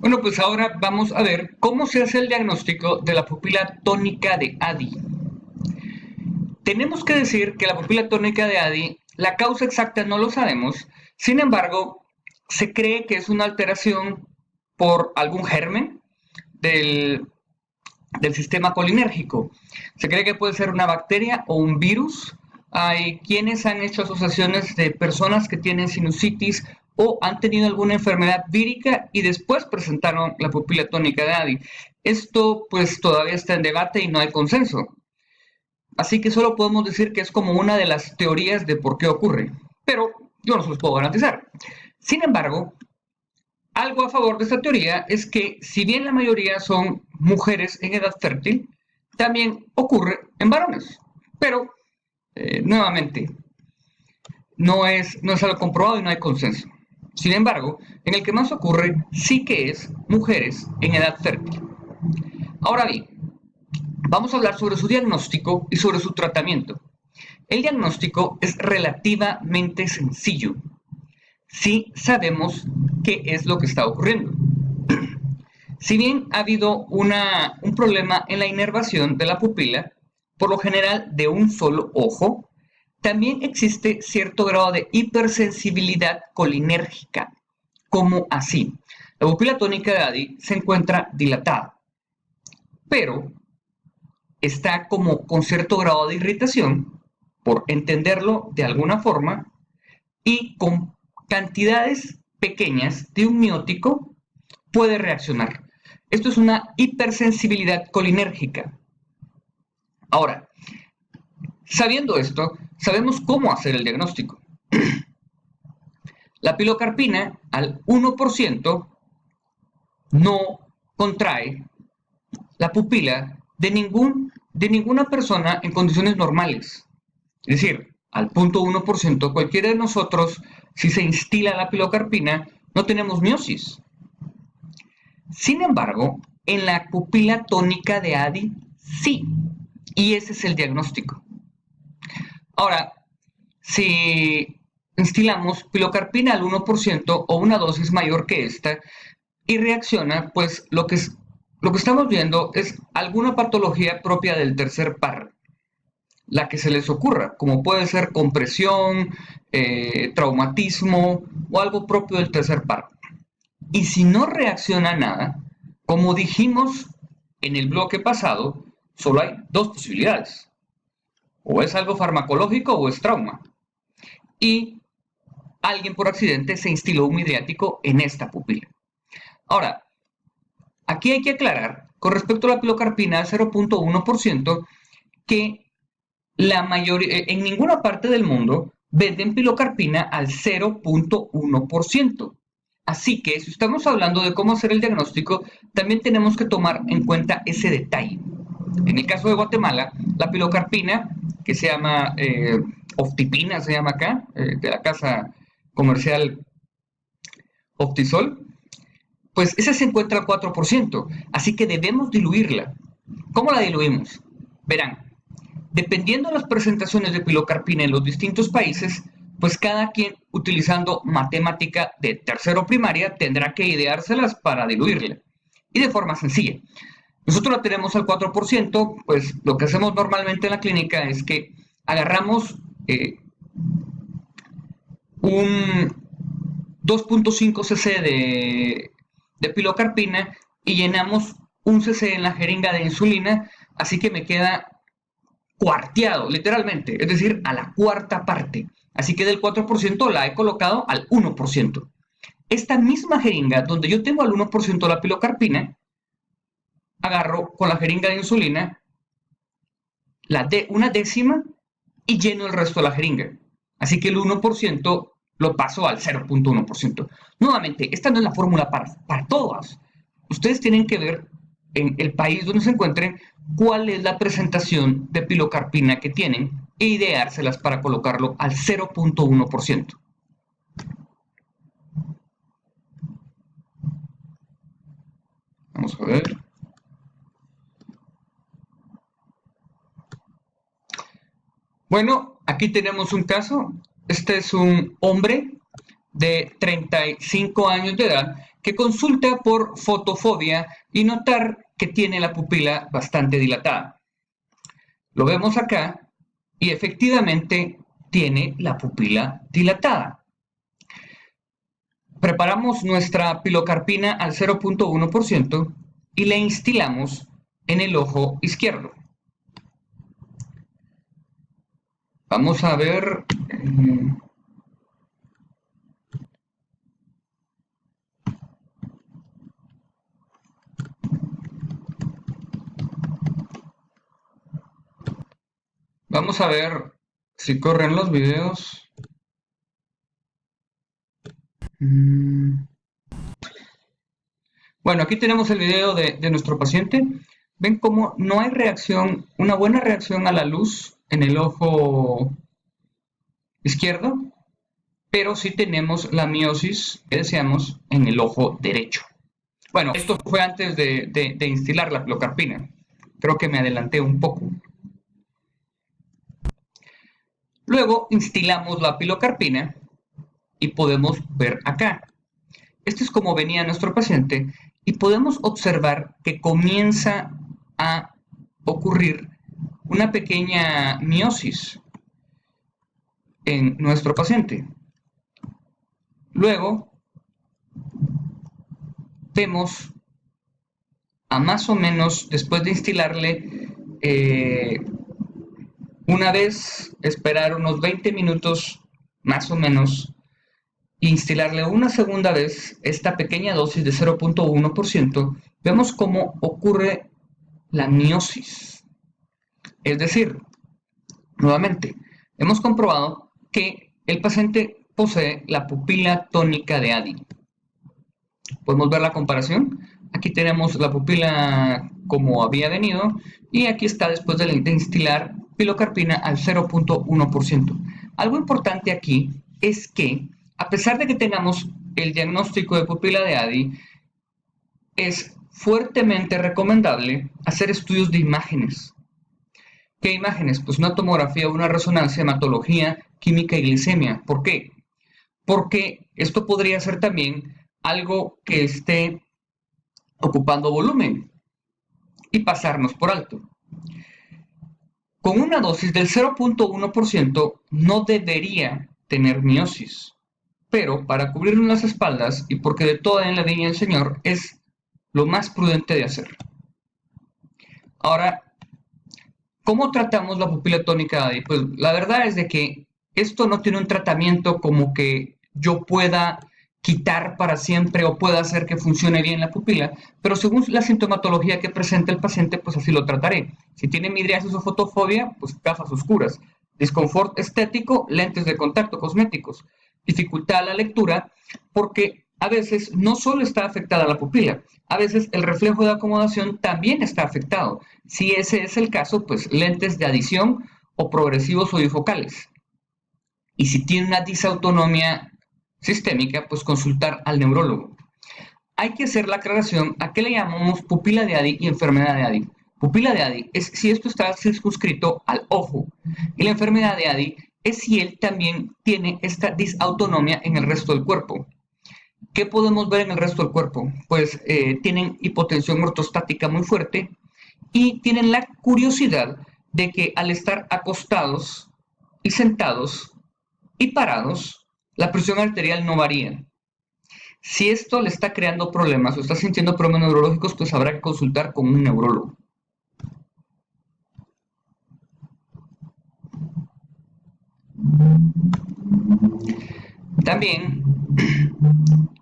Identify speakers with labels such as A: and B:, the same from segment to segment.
A: Bueno, pues ahora vamos a ver cómo se hace el diagnóstico de la pupila tónica de ADI. Tenemos que decir que la pupila tónica de ADI, la causa exacta no lo sabemos, sin embargo, se cree que es una alteración por algún germen del, del sistema colinérgico. Se cree que puede ser una bacteria o un virus. Hay quienes han hecho asociaciones de personas que tienen sinusitis o han tenido alguna enfermedad vírica y después presentaron la pupila tónica de ADI. Esto pues todavía está en debate y no hay consenso. Así que solo podemos decir que es como una de las teorías de por qué ocurre. Pero yo no se los puedo garantizar. Sin embargo, algo a favor de esta teoría es que si bien la mayoría son mujeres en edad fértil, también ocurre en varones. Pero, nuevamente, no es algo comprobado y no hay consenso. Sin embargo, en el que más ocurre sí que es mujeres en edad fértil. Ahora bien, vamos a hablar sobre su diagnóstico y sobre su tratamiento. El diagnóstico es relativamente sencillo si sabemos qué es lo que está ocurriendo. Si bien ha habido un problema en la inervación de la pupila, por lo general de un solo ojo, también existe cierto grado de hipersensibilidad colinérgica. ¿Cómo así? La pupila tónica de ADI se encuentra dilatada, pero está como con cierto grado de irritación, por entenderlo de alguna forma, y con cantidades pequeñas de un miótico puede reaccionar. Esto es una hipersensibilidad colinérgica. Ahora, sabiendo esto, sabemos cómo hacer el diagnóstico. La pilocarpina al 1% no contrae la pupila de ninguna persona en condiciones normales. Es decir, al 0.1% cualquiera de nosotros, si se instila la pilocarpina, no tenemos miosis. Sin embargo, en la pupila tónica de ADI, sí. Y ese es el diagnóstico. Ahora, si instilamos pilocarpina al 1% o una dosis mayor que esta y reacciona, pues lo que estamos viendo es alguna patología propia del tercer par, la que se les ocurra, como puede ser compresión, traumatismo o algo propio del tercer par. Y si no reacciona nada, como dijimos en el bloque pasado, solo hay dos posibilidades. O es algo farmacológico o es trauma. Y alguien por accidente se instiló un midriático en esta pupila. Ahora, aquí hay que aclarar, con respecto a la pilocarpina al 0.1%, que la mayoría, en ninguna parte del mundo venden pilocarpina al 0.1%. Así que si estamos hablando de cómo hacer el diagnóstico, también tenemos que tomar en cuenta ese detalle. En el caso de Guatemala, la pilocarpina, que se llama Oftipina, se llama acá, de la casa comercial Optisol, pues esa se encuentra al 4%, así que debemos diluirla. ¿Cómo la diluimos? Verán, dependiendo de las presentaciones de pilocarpina en los distintos países, pues cada quien utilizando matemática de tercero primaria tendrá que ideárselas para diluirla. Y de forma sencilla. Nosotros la tenemos al 4%, pues lo que hacemos normalmente en la clínica es que agarramos un 2.5 cc de pilocarpina y llenamos un cc en la jeringa de insulina, así que me queda cuarteado, literalmente, es decir, a la cuarta parte. Así que del 4% la he colocado al 1%. Esta misma jeringa, donde yo tengo al 1% la pilocarpina, agarro con la jeringa de insulina una décima y lleno el resto de la jeringa. Así que el 1% lo paso al 0.1%. Nuevamente, esta no es la fórmula para todas. Ustedes tienen que ver en el país donde se encuentren cuál es la presentación de pilocarpina que tienen e ideárselas para colocarlo al 0.1%. Vamos a ver. Bueno, aquí tenemos un caso. Este es un hombre de 35 años de edad que consulta por fotofobia y notar que tiene la pupila bastante dilatada. Lo vemos acá y efectivamente tiene la pupila dilatada. Preparamos nuestra pilocarpina al 0.1% y la instilamos en el ojo izquierdo. Vamos a ver. Vamos a ver si corren los videos. Bueno, aquí tenemos el video de nuestro paciente. Ven cómo no hay reacción, una buena reacción a la luz en el ojo izquierdo, pero sí tenemos la miosis que deseamos en el ojo derecho. Bueno, esto fue antes de instilar la pilocarpina. Creo que me adelanté un poco. Luego instilamos la pilocarpina y podemos ver acá. Esto es como venía nuestro paciente y podemos observar que comienza a ocurrir una pequeña miosis en nuestro paciente. Luego vemos a más o menos, después de instilarle, una vez esperar unos 20 minutos más o menos, instilarle una segunda vez esta pequeña dosis de 0.1%, vemos cómo ocurre la miosis. Es decir, nuevamente, hemos comprobado que el paciente posee la pupila tónica de Addy. Podemos ver la comparación. Aquí tenemos la pupila como había venido y aquí está después de instilar pilocarpina al 0.1%. Algo importante aquí es que a pesar de que tengamos el diagnóstico de pupila de Addy, es fuertemente recomendable hacer estudios de imágenes. ¿Qué imágenes? Pues una tomografía, una resonancia, hematología, química y glicemia. ¿Por qué? Porque esto podría ser también algo que esté ocupando volumen y pasarnos por alto. Con una dosis del 0.1% no debería tener miosis, pero para cubrirnos las espaldas y porque de toda en la viña del Señor es lo más prudente de hacer. Ahora, ¿cómo tratamos la pupila tónica Addy? Pues la verdad es de que esto no tiene un tratamiento como que yo pueda quitar para siempre o pueda hacer que funcione bien la pupila, pero según la sintomatología que presenta el paciente, pues así lo trataré. Si tiene midriasis o fotofobia, pues gafas oscuras. Disconfort estético, lentes de contacto cosméticos. Dificultad a la lectura, porque a veces no solo está afectada la pupila, a veces el reflejo de acomodación también está afectado. Si ese es el caso, pues lentes de adición o progresivos o bifocales. Y si tiene una disautonomía sistémica, pues consultar al neurólogo. Hay que hacer la aclaración a qué le llamamos pupila de Addy y enfermedad de Addy. Pupila de Addy es si esto está circunscrito al ojo y la enfermedad de Addy es si él también tiene esta disautonomia en el resto del cuerpo. ¿Qué podemos ver en el resto del cuerpo? Pues tienen hipotensión ortostática muy fuerte y tienen la curiosidad de que al estar acostados y sentados y parados, la presión arterial no varía. Si esto le está creando problemas o está sintiendo problemas neurológicos, pues habrá que consultar con un neurólogo. También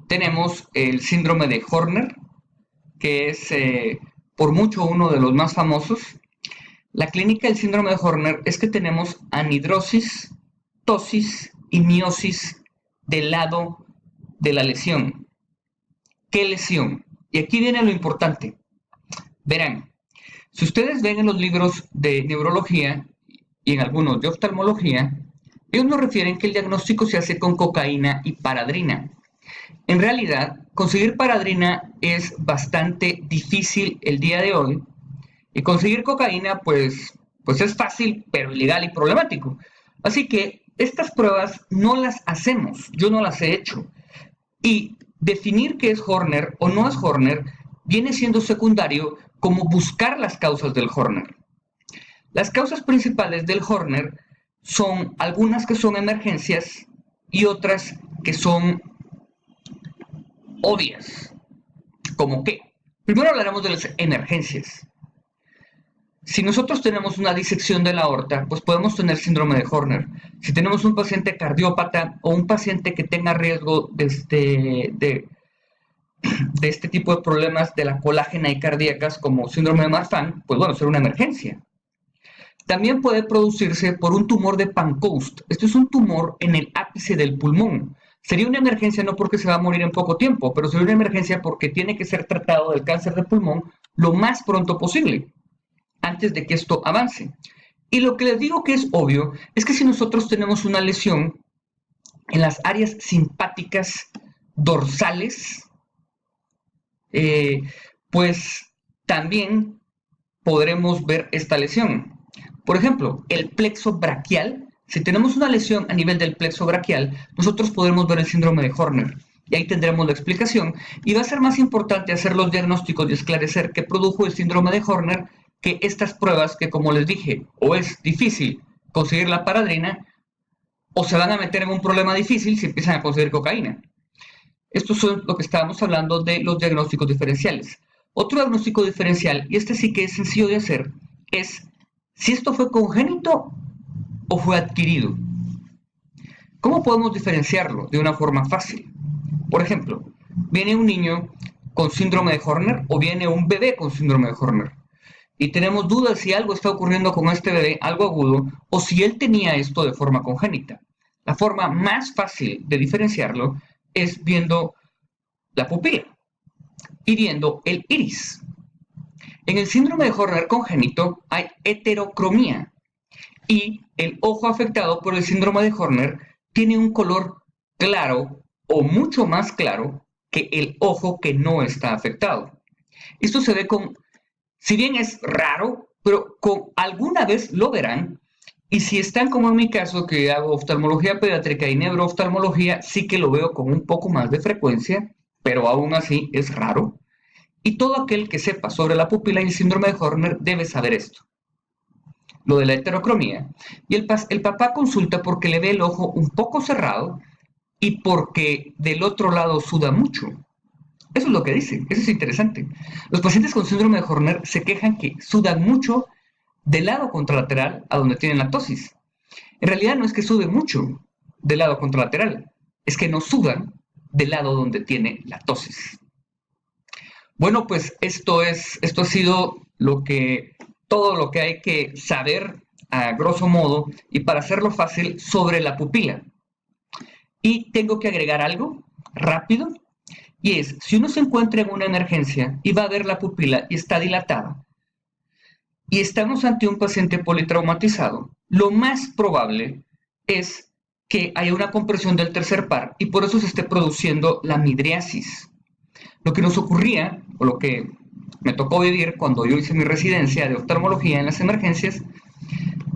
A: tenemos el síndrome de Horner, que es por mucho uno de los más famosos. La clínica del síndrome de Horner es que tenemos anhidrosis, ptosis y miosis del lado de la lesión. ¿Qué lesión? Y aquí viene lo importante. Verán, si ustedes ven en los libros de neurología y en algunos de oftalmología, ellos nos refieren que el diagnóstico se hace con cocaína y paradrina. En realidad, conseguir paradrina es bastante difícil el día de hoy y conseguir cocaína pues es fácil, pero ilegal y problemático. Así que estas pruebas no las hacemos, yo no las he hecho. Y definir qué es Horner o no es Horner viene siendo secundario como buscar las causas del Horner. Las causas principales del Horner son algunas que son emergencias y otras que son obvias. ¿Cómo qué? Primero hablaremos de las emergencias. Si nosotros tenemos una disección de la aorta, pues podemos tener síndrome de Horner. Si tenemos un paciente cardiópata o un paciente que tenga riesgo de este tipo de problemas de la colágena y cardíacas como síndrome de Marfan, pues bueno, será una emergencia. También puede producirse por un tumor de Pancoast. Esto es un tumor en el ápice del pulmón. Sería una emergencia no porque se va a morir en poco tiempo, pero sería una emergencia porque tiene que ser tratado del cáncer de pulmón lo más pronto posible, antes de que esto avance. Y lo que les digo que es obvio es que si nosotros tenemos una lesión en las áreas simpáticas dorsales, pues también podremos ver esta lesión. Por ejemplo, el plexo braquial. Si tenemos una lesión a nivel del plexo braquial, nosotros podremos ver el síndrome de Horner. Y ahí tendremos la explicación. Y va a ser más importante hacer los diagnósticos y esclarecer qué produjo el síndrome de Horner que estas pruebas que, como les dije, o es difícil conseguir la paradrina, o se van a meter en un problema difícil si empiezan a conseguir cocaína. Esto es lo que estábamos hablando de los diagnósticos diferenciales. Otro diagnóstico diferencial, y este sí que es sencillo de hacer, es si esto fue congénito o fue adquirido. ¿Cómo podemos diferenciarlo de una forma fácil? Por ejemplo, viene un niño con síndrome de Horner o viene un bebé con síndrome de Horner. Y tenemos dudas si algo está ocurriendo con este bebé, algo agudo, o si él tenía esto de forma congénita. La forma más fácil de diferenciarlo es viendo la pupila y viendo el iris. En el síndrome de Horner congénito hay heterocromía y el ojo afectado por el síndrome de Horner tiene un color claro o mucho más claro que el ojo que no está afectado. Esto se ve con, si bien es raro, pero con alguna vez lo verán. Y si están como en mi caso, que hago oftalmología pediátrica y neurooftalmología, sí que lo veo con un poco más de frecuencia, pero aún así es raro. Y todo aquel que sepa sobre la pupila y el síndrome de Horner debe saber esto, lo de la heterocromía. Y el papá consulta porque le ve el ojo un poco cerrado y porque del otro lado suda mucho. Eso es lo que dice, eso es interesante. Los pacientes con síndrome de Horner se quejan que sudan mucho del lado contralateral a donde tienen la tosis. En realidad no es que sude mucho del lado contralateral, es que no sudan del lado donde tiene la tosis. Bueno, pues esto ha sido todo lo que hay que saber a grosso modo y para hacerlo fácil sobre la pupila. Y tengo que agregar algo rápido, y es, si uno se encuentra en una emergencia y va a ver la pupila y está dilatada, y estamos ante un paciente politraumatizado, lo más probable es que haya una compresión del tercer par y por eso se esté produciendo la midriasis. Lo que nos ocurría, o lo que me tocó vivir cuando yo hice mi residencia de oftalmología en las emergencias,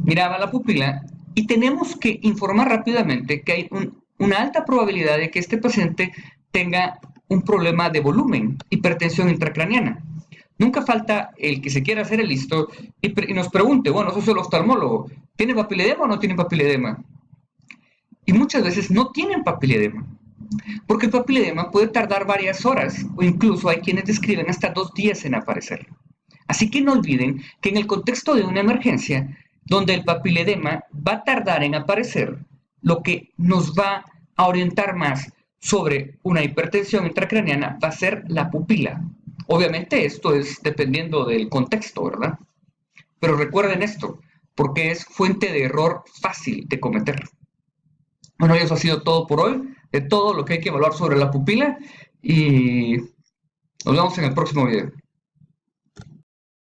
A: miraba la pupila y tenemos que informar rápidamente que hay una alta probabilidad de que este paciente tenga un problema de volumen, hipertensión intracraniana. Nunca falta el que se quiera hacer el listo y nos pregunte, bueno, eso es el oftalmólogo, ¿tiene papiledema o no tiene papiledema? Y muchas veces no tienen papiledema, porque el papiledema puede tardar varias horas o incluso hay quienes describen hasta 2 días en aparecer. Así que no olviden que en el contexto de una emergencia, donde el papiledema va a tardar en aparecer, lo que nos va a orientar más sobre una hipertensión intracraniana va a ser la pupila. Obviamente esto es dependiendo del contexto, ¿verdad? Pero recuerden esto, porque es fuente de error fácil de cometer. Bueno, eso ha sido todo por hoy, de todo lo que hay que evaluar sobre la pupila y nos vemos en el próximo video.